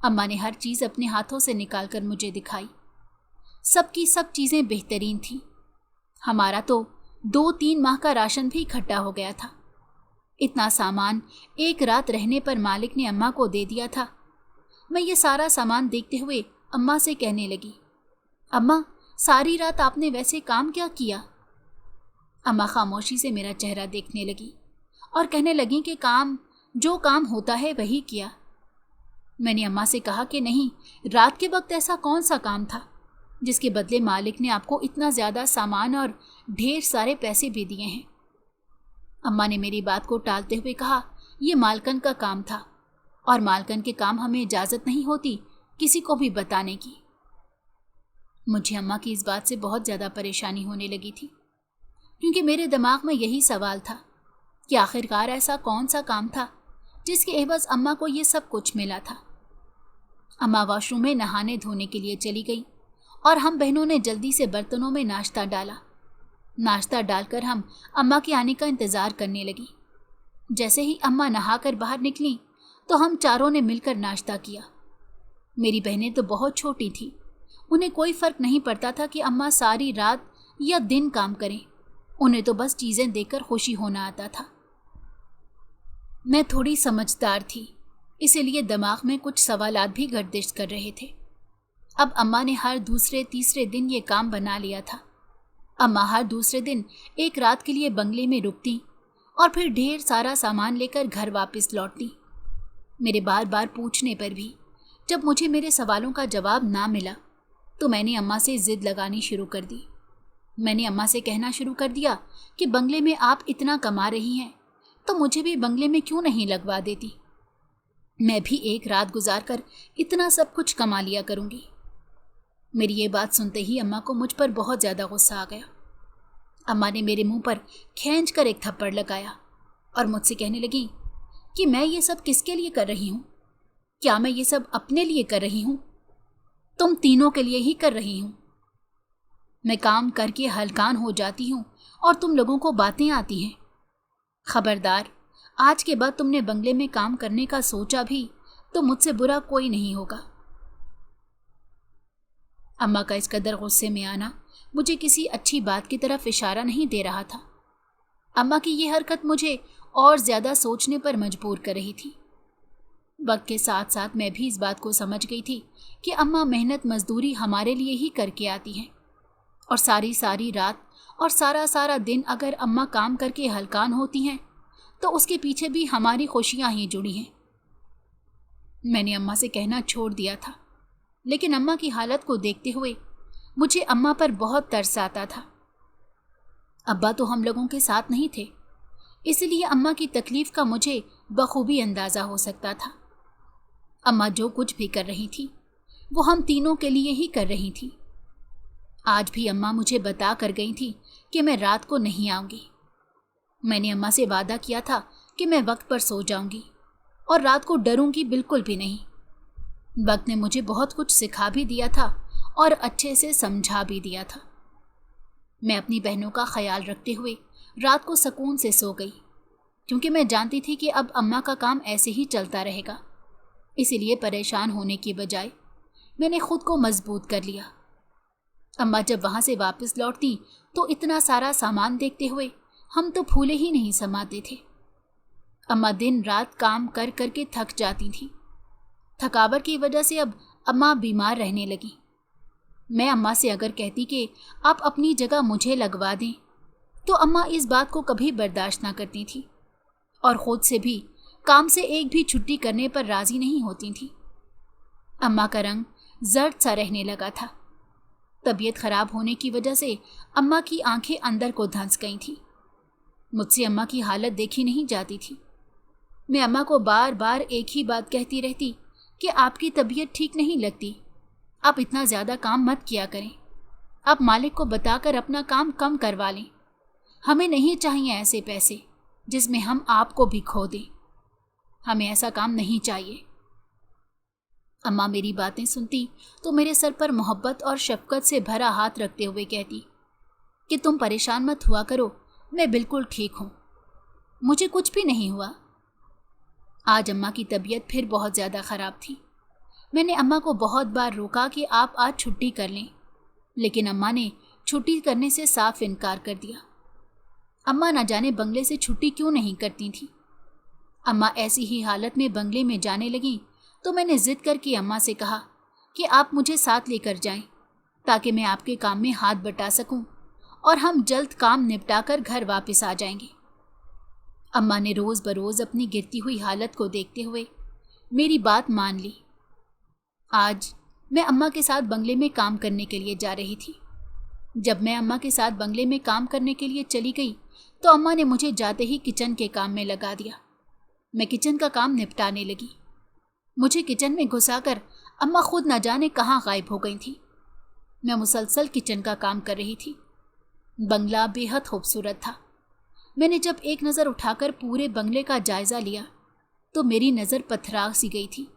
अम्मा ने हर चीज़ अपने हाथों से निकाल कर मुझे दिखाई। सबकी सब चीज़ें बेहतरीन थीं। हमारा तो 2-3 माह का राशन भी इकट्ठा हो गया था। इतना सामान एक रात रहने पर मालिक ने अम्मा को दे दिया था। मैं ये सारा सामान देखते हुए अम्मा से कहने लगी, अम्मा सारी रात आपने वैसे काम क्या किया? अम्मा खामोशी से मेरा चेहरा देखने लगी और कहने लगी कि जो काम होता है वही किया। मैंने अम्मा से कहा कि नहीं, रात के वक्त ऐसा कौन सा काम था जिसके बदले मालिक ने आपको इतना ज़्यादा सामान और ढेर सारे पैसे भी दिए हैं? अम्मा ने मेरी बात को टालते हुए कहा, ये मालकन का काम था और मालकन के काम हमें इजाज़त नहीं होती किसी को भी बताने की। मुझे अम्मा की इस बात से बहुत ज़्यादा परेशानी होने लगी थी, क्योंकि मेरे दिमाग में यही सवाल था कि आखिरकार ऐसा कौन सा काम था जिसके एवज़ अम्मा को ये सब कुछ मिला था। अम्मा वॉशरूम में नहाने धोने के लिए चली गई और हम बहनों ने जल्दी से बर्तनों में नाश्ता डाला। नाश्ता डालकर हम अम्मा के आने का इंतज़ार करने लगी। जैसे ही अम्मा नहाकर बाहर निकली तो हम चारों ने मिलकर नाश्ता किया। मेरी बहनें तो बहुत छोटी थीं, उन्हें कोई फ़र्क नहीं पड़ता था कि अम्मा सारी रात या दिन काम करें। उन्हें तो बस चीज़ें देखकर खुशी होना आता था। मैं थोड़ी समझदार थी, इसीलिए दिमाग में कुछ सवालात भी गर्दिश कर रहे थे। अब अम्मा ने हर दूसरे तीसरे दिन ये काम बना लिया था। अम्मा हर दूसरे दिन एक रात के लिए बंगले में रुकती और फिर ढेर सारा सामान लेकर घर वापस लौटती। मेरे बार बार पूछने पर भी जब मुझे मेरे सवालों का जवाब ना मिला तो मैंने अम्मा से ज़िद लगानी शुरू कर दी। मैंने अम्मा से कहना शुरू कर दिया कि बंगले में आप इतना कमा रही हैं तो मुझे भी बंगले में क्यों नहीं लगवा देती? मैं भी एक रात गुजार कर इतना सब कुछ कमा लिया करूँगी। मेरी ये बात सुनते ही अम्मा को मुझ पर बहुत ज़्यादा गुस्सा आ गया। अम्मा ने मेरे मुंह पर खींच कर एक थप्पड़ लगाया और मुझसे कहने लगी कि मैं ये सब किसके लिए कर रही हूँ? क्या मैं ये सब अपने लिए कर रही हूँ? तुम तीनों के लिए ही कर रही हूँ। मैं काम करके हलकान हो जाती हूँ और तुम लोगों को बातें आती हैं। खबरदार, आज के बाद तुमने बंगले में काम करने का सोचा भी तो मुझसे बुरा कोई नहीं होगा। अम्मा का इस कदर गुस्से में आना मुझे किसी अच्छी बात की तरफ इशारा नहीं दे रहा था। अम्मा की ये हरकत मुझे और ज़्यादा सोचने पर मजबूर कर रही थी। वक्त के साथ साथ मैं भी इस बात को समझ गई थी कि अम्मा मेहनत मजदूरी हमारे लिए ही करके आती हैं, और सारी सारी रात और सारा सारा दिन अगर अम्मा काम करके हलकान होती हैं तो उसके पीछे भी हमारी खुशियाँ ही जुड़ी हैं। मैंने अम्मा से कहना छोड़ दिया था, लेकिन अम्मा की हालत को देखते हुए मुझे अम्मा पर बहुत तरस आता था। अब्बा तो हम लोगों के साथ नहीं थे, इसलिए अम्मा की तकलीफ का मुझे बखूबी अंदाज़ा हो सकता था। अम्मा जो कुछ भी कर रही थी वो हम तीनों के लिए ही कर रही थी। आज भी अम्मा मुझे बता कर गई थी कि मैं रात को नहीं आऊँगी। मैंने अम्मा से वादा किया था कि मैं वक्त पर सो जाऊँगी और रात को डरूंगी बिल्कुल भी नहीं। वक्त ने मुझे बहुत कुछ सिखा भी दिया था और अच्छे से समझा भी दिया था। मैं अपनी बहनों का ख्याल रखते हुए रात को सुकून से सो गई, क्योंकि मैं जानती थी कि अब अम्मा का काम ऐसे ही चलता रहेगा। इसीलिए परेशान होने की बजाय मैंने खुद को मजबूत कर लिया। अम्मा जब वहाँ से वापस लौटती तो इतना सारा सामान देखते हुए हम तो फूले ही नहीं समाते थे। अम्मा दिन रात काम कर कर के थक जाती थी। थकावट की वजह से अब अम्मा बीमार रहने लगी। मैं अम्मा से अगर कहती कि आप अपनी जगह मुझे लगवा दें तो अम्मा इस बात को कभी बर्दाश्त ना करती थी और खुद से भी काम से एक भी छुट्टी करने पर राजी नहीं होती थी। अम्मा का रंग जर्द सा रहने लगा था। तबीयत खराब होने की वजह से अम्मा की आंखें अंदर को धंस गई थी। मुझसे अम्मा की हालत देखी नहीं जाती थी। मैं अम्मा को बार बार एक ही बात कहती रहती कि आपकी तबीयत ठीक नहीं लगती, आप इतना ज़्यादा काम मत किया करें, आप मालिक को बताकर अपना काम कम करवा लें। हमें नहीं चाहिए ऐसे पैसे जिसमें हम आपको भी खो दें। हमें ऐसा काम नहीं चाहिए। अम्मा मेरी बातें सुनती तो मेरे सर पर मोहब्बत और शफकत से भरा हाथ रखते हुए कहती कि तुम परेशान मत हुआ करो, मैं बिल्कुल ठीक हूँ, मुझे कुछ भी नहीं हुआ। आज अम्मा की तबीयत फिर बहुत ज़्यादा ख़राब थी। मैंने अम्मा को बहुत बार रोका कि आप आज छुट्टी कर लें, लेकिन अम्मा ने छुट्टी करने से साफ इनकार कर दिया। अम्मा न जाने बंगले से छुट्टी क्यों नहीं करती थी। अम्मा ऐसी ही हालत में बंगले में जाने लगी तो मैंने ज़िद करके अम्मा से कहा कि आप मुझे साथ लेकर जाएं ताकि मैं आपके काम में हाथ बटा सकूं और हम जल्द काम निपटाकर घर वापस आ जाएंगे। अम्मा ने रोज़ बरोज़ अपनी गिरती हुई हालत को देखते हुए मेरी बात मान ली। आज मैं अम्मा के साथ बंगले में काम करने के लिए जा रही थी। जब मैं अम्मा के साथ बंगले में काम करने के लिए चली गई तो अम्मा ने मुझे जाते ही किचन के काम में लगा दिया। मैं किचन का काम निपटाने लगी। मुझे किचन में घुसाकर अम्मा खुद न जाने कहाँ गायब हो गई थी। मैं मुसलसल किचन का काम कर रही थी। बंगला बेहद खूबसूरत था। मैंने जब एक नज़र उठाकर पूरे बंगले का जायज़ा लिया तो मेरी नज़र पथरा सी गई थी।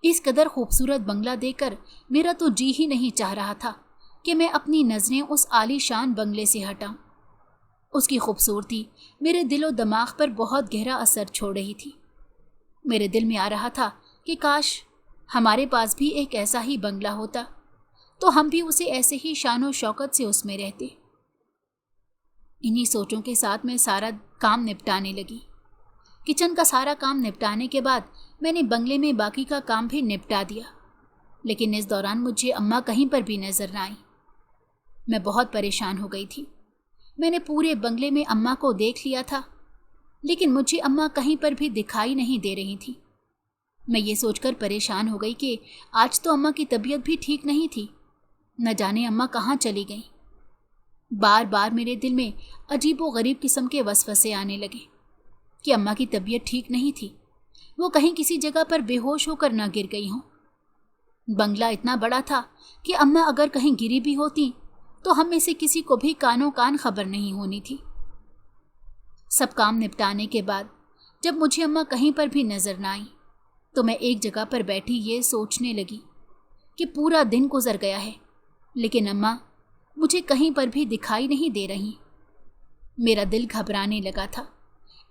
इस कदर खूबसूरत बंगला देखकर मेरा तो जी ही नहीं चाह रहा था कि मैं अपनी नज़रें उस आलीशान बंगले से हटाऊं। उसकी खूबसूरती मेरे दिलो दिमाग पर बहुत गहरा असर छोड़ रही थी। मेरे दिल में आ रहा था कि काश हमारे पास भी एक ऐसा ही बंगला होता तो हम भी उसे ऐसे ही शानो शौकत से उसमें रहते। इन्हीं सोचों के साथ मैं सारा काम निपटाने लगी। किचन का सारा काम निपटाने के बाद मैंने बंगले में बाकी का काम भी निपटा दिया, लेकिन इस दौरान मुझे अम्मा कहीं पर भी नजर न आई। मैं बहुत परेशान हो गई थी। मैंने पूरे बंगले में अम्मा को देख लिया था, लेकिन मुझे अम्मा कहीं पर भी दिखाई नहीं दे रही थी। मैं ये सोचकर परेशान हो गई कि आज तो अम्मा की तबीयत भी ठीक नहीं थी, न जाने अम्मा कहाँ चली गई। बार बार मेरे दिल में अजीबो गरीब किस्म के वसवसे आने लगे कि अम्मा की तबीयत ठीक नहीं थी, वो कहीं किसी जगह पर बेहोश होकर न गिर गई हों। बंगला इतना बड़ा था कि अम्मा अगर कहीं गिरी भी होती तो हम में से किसी को भी कानों कान खबर नहीं होनी थी। सब काम निपटाने के बाद जब मुझे अम्मा कहीं पर भी नजर न आई तो मैं एक जगह पर बैठी ये सोचने लगी कि पूरा दिन गुजर गया है, लेकिन अम्मा मुझे कहीं पर भी दिखाई नहीं दे रही। मेरा दिल घबराने लगा था।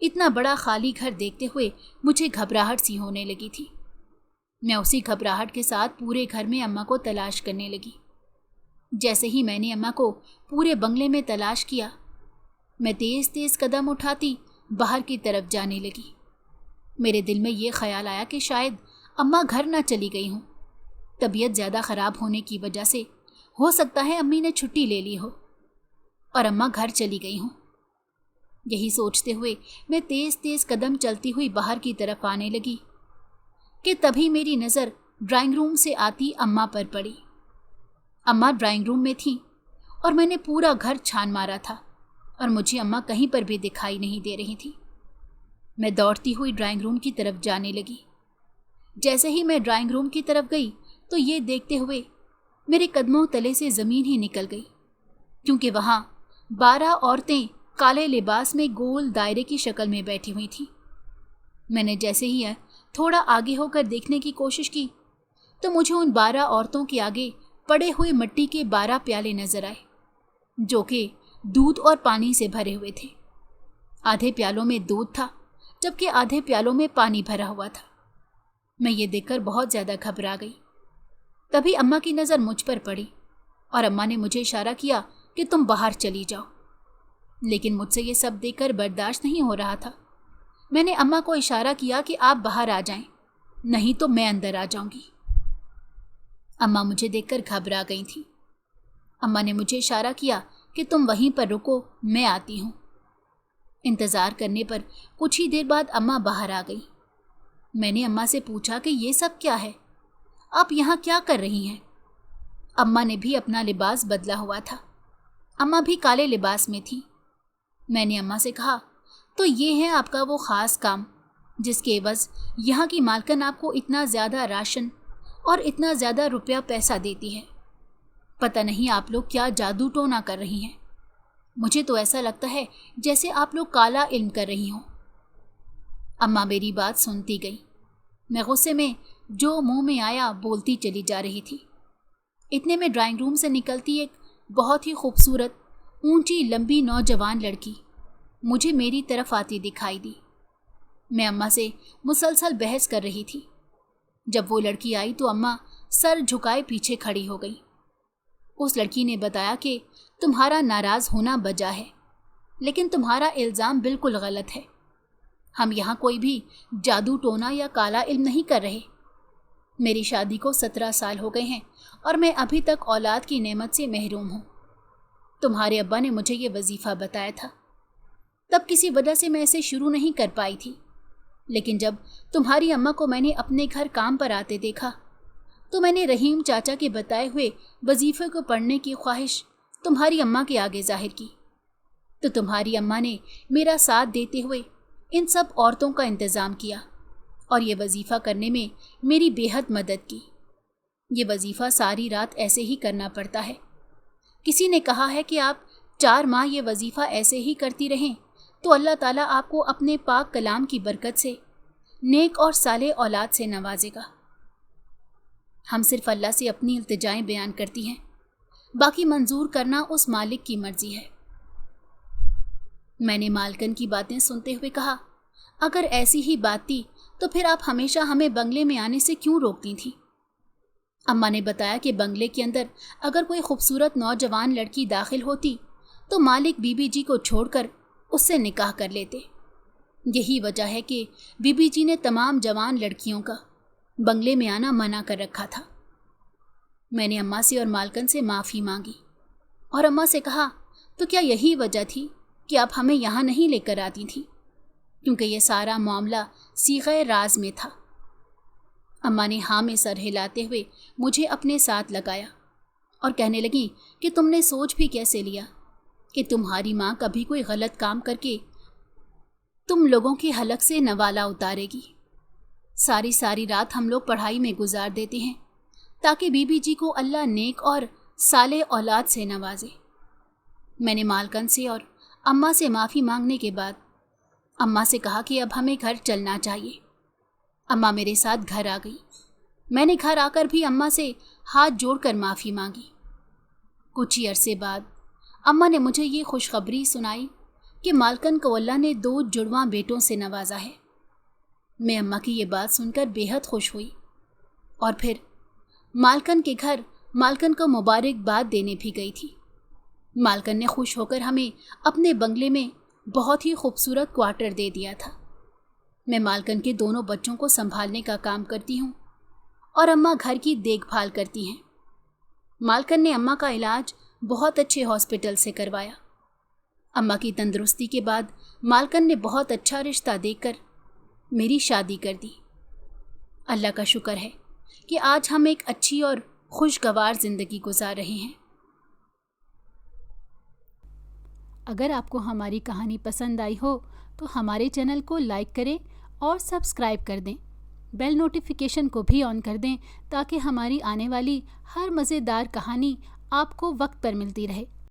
इतना बड़ा खाली घर देखते हुए मुझे घबराहट सी होने लगी थी। मैं उसी घबराहट के साथ पूरे घर में अम्मा को तलाश करने लगी। जैसे ही मैंने अम्मा को पूरे बंगले में तलाश किया, मैं तेज़ तेज़ कदम उठाती बाहर की तरफ जाने लगी। मेरे दिल में ये ख्याल आया कि शायद अम्मा घर ना चली गई हों। तबीयत ज़्यादा ख़राब होने की वजह से हो सकता है अम्मी ने छुट्टी ले ली हो और अम्मा घर चली गई हों। यही सोचते हुए मैं तेज़ तेज़ कदम चलती हुई बाहर की तरफ आने लगी कि तभी मेरी नज़र ड्राइंग रूम से आती अम्मा पर पड़ी। अम्मा ड्राइंग रूम में थी और मैंने पूरा घर छान मारा था और मुझे अम्मा कहीं पर भी दिखाई नहीं दे रही थी। मैं दौड़ती हुई ड्राइंग रूम की तरफ जाने लगी। जैसे ही मैं ड्राइंग रूम की तरफ गई तो ये देखते हुए मेरे कदमों तले से ज़मीन ही निकल गई, क्योंकि वहाँ 12 औरतें काले लिबास में गोल दायरे की शक्ल में बैठी हुई थीं। मैंने जैसे ही थोड़ा आगे होकर देखने की कोशिश की तो मुझे उन 12 औरतों के आगे पड़े हुए मिट्टी के 12 प्याले नजर आए, जो कि दूध और पानी से भरे हुए थे। आधे प्यालों में दूध था, जबकि आधे प्यालों में पानी भरा हुआ था। मैं ये देखकर बहुत ज़्यादा घबरा गई। तभी अम्मा की नज़र मुझ पर पड़ी और अम्मा ने मुझे इशारा किया कि तुम बाहर चली जाओ। लेकिन मुझसे ये सब देखकर बर्दाश्त नहीं हो रहा था। मैंने अम्मा को इशारा किया कि आप बाहर आ जाएं, नहीं तो मैं अंदर आ जाऊंगी। अम्मा मुझे देखकर घबरा गई थी। अम्मा ने मुझे इशारा किया कि तुम वहीं पर रुको, मैं आती हूँ। इंतज़ार करने पर कुछ ही देर बाद अम्मा बाहर आ गई। मैंने अम्मा से पूछा कि ये सब क्या है, आप यहाँ क्या कर रही हैं? अम्मा ने भी अपना लिबास बदला हुआ था। अम्मा भी काले लिबास में थी। मैंने अम्मा से कहा, तो ये है आपका वो ख़ास काम जिसके एवज़ यहाँ की मालकिन आपको इतना ज़्यादा राशन और इतना ज़्यादा रुपया पैसा देती है। पता नहीं आप लोग क्या जादू टोना कर रही हैं। मुझे तो ऐसा लगता है जैसे आप लोग काला इल्म कर रही हों। अम्मा मेरी बात सुनती गई। मैं गुस्से में जो मुंह में आया बोलती चली जा रही थी। इतने में ड्राइंग रूम से निकलती एक बहुत ही खूबसूरत ऊंची लंबी नौजवान लड़की मुझे मेरी तरफ आती दिखाई दी। मैं अम्मा से मुसलसल बहस कर रही थी। जब वो लड़की आई तो अम्मा सर झुकाए पीछे खड़ी हो गई। उस लड़की ने बताया कि तुम्हारा नाराज़ होना बजा है, लेकिन तुम्हारा इल्ज़ाम बिल्कुल गलत है। हम यहाँ कोई भी जादू टोना या काला इल्म नहीं कर रहे। मेरी शादी को 17 साल हो गए हैं और मैं अभी तक औलाद की नेमत से महरूम हूँ। तुम्हारे अब्बा ने मुझे ये वजीफ़ा बताया था, तब किसी वजह से मैं इसे शुरू नहीं कर पाई थी। लेकिन जब तुम्हारी अम्मा को मैंने अपने घर काम पर आते देखा तो मैंने रहीम चाचा के बताए हुए वजीफ़े को पढ़ने की ख्वाहिश तुम्हारी अम्मा के आगे जाहिर की, तो तुम्हारी अम्मा ने मेरा साथ देते हुए इन सब औरतों का इंतज़ाम किया और ये वजीफ़ा करने में मेरी बेहद मदद की। ये वजीफ़ा सारी रात ऐसे ही करना पड़ता है। किसी ने कहा है कि आप 4 माह ये वजीफ़ा ऐसे ही करती रहें तो अल्लाह ताला आपको अपने पाक कलाम की बरकत से नेक और साले औलाद से नवाजेगा। हम सिर्फ अल्लाह से अपनी इल्तिजाएं बयान करती हैं, बाकी मंजूर करना उस मालिक की मर्जी है। मैंने मालकन की बातें सुनते हुए कहा, अगर ऐसी ही बात थी तो फिर आप हमेशा हमें बंगले में आने से क्यों रोकती थी? अम्मा ने बताया कि बंगले के अंदर अगर कोई खूबसूरत नौजवान लड़की दाखिल होती तो मालिक बीबी जी को छोड़कर उससे निकाह कर लेते। यही वजह है कि बीबी जी ने तमाम जवान लड़कियों का बंगले में आना मना कर रखा था। मैंने अम्मा से और मालकन से माफ़ी मांगी और अम्मा से कहा, तो क्या यही वजह थी कि आप हमें यहाँ नहीं लेकर आती थी, क्योंकि ये सारा मामला सीग़े राज में था। अम्मा ने हाँ में सर हिलाते हुए मुझे अपने साथ लगाया और कहने लगी कि तुमने सोच भी कैसे लिया कि तुम्हारी माँ कभी कोई गलत काम करके तुम लोगों के हलक से नवाला उतारेगी। सारी सारी रात हम लोग पढ़ाई में गुजार देते हैं ताकि बीबी जी को अल्लाह नेक और साले औलाद से नवाजे। मैंने मालकन से और अम्मा से माफ़ी मांगने के बाद अम्मा से कहा कि अब हमें घर चलना चाहिए। अम्मा मेरे साथ घर आ गई। मैंने घर आकर भी अम्मा से हाथ जोड़कर माफ़ी मांगी। कुछ ही अरसे बाद अम्मा ने मुझे ये खुशखबरी सुनाई कि मालकन को अल्लाह ने 2 जुड़वां बेटों से नवाजा है। मैं अम्मा की ये बात सुनकर बेहद खुश हुई और फिर मालकन के घर मालकन को मुबारकबाद देने भी गई थी। मालकन ने खुश होकर हमें अपने बंगले में बहुत ही खूबसूरत क्वार्टर दे दिया था। मैं मालकन के दोनों बच्चों को संभालने का काम करती हूँ और अम्मा घर की देखभाल करती हैं। मालकन ने अम्मा का इलाज बहुत अच्छे हॉस्पिटल से करवाया। अम्मा की तंदुरुस्ती के बाद मालकन ने बहुत अच्छा रिश्ता देकर मेरी शादी कर दी। अल्लाह का शुक्र है कि आज हम एक अच्छी और खुशगवार ज़िंदगी गुजार रहे हैं। اگر آپ کو ہماری کہانی پسند آئی ہو تو ہمارے چینل کو لائک کریں اور سبسکرائب کر دیں۔ بیل نوٹیفیکیشن کو بھی آن کر دیں تاکہ ہماری آنے والی ہر مزیدار کہانی آپ کو وقت پر ملتی رہے۔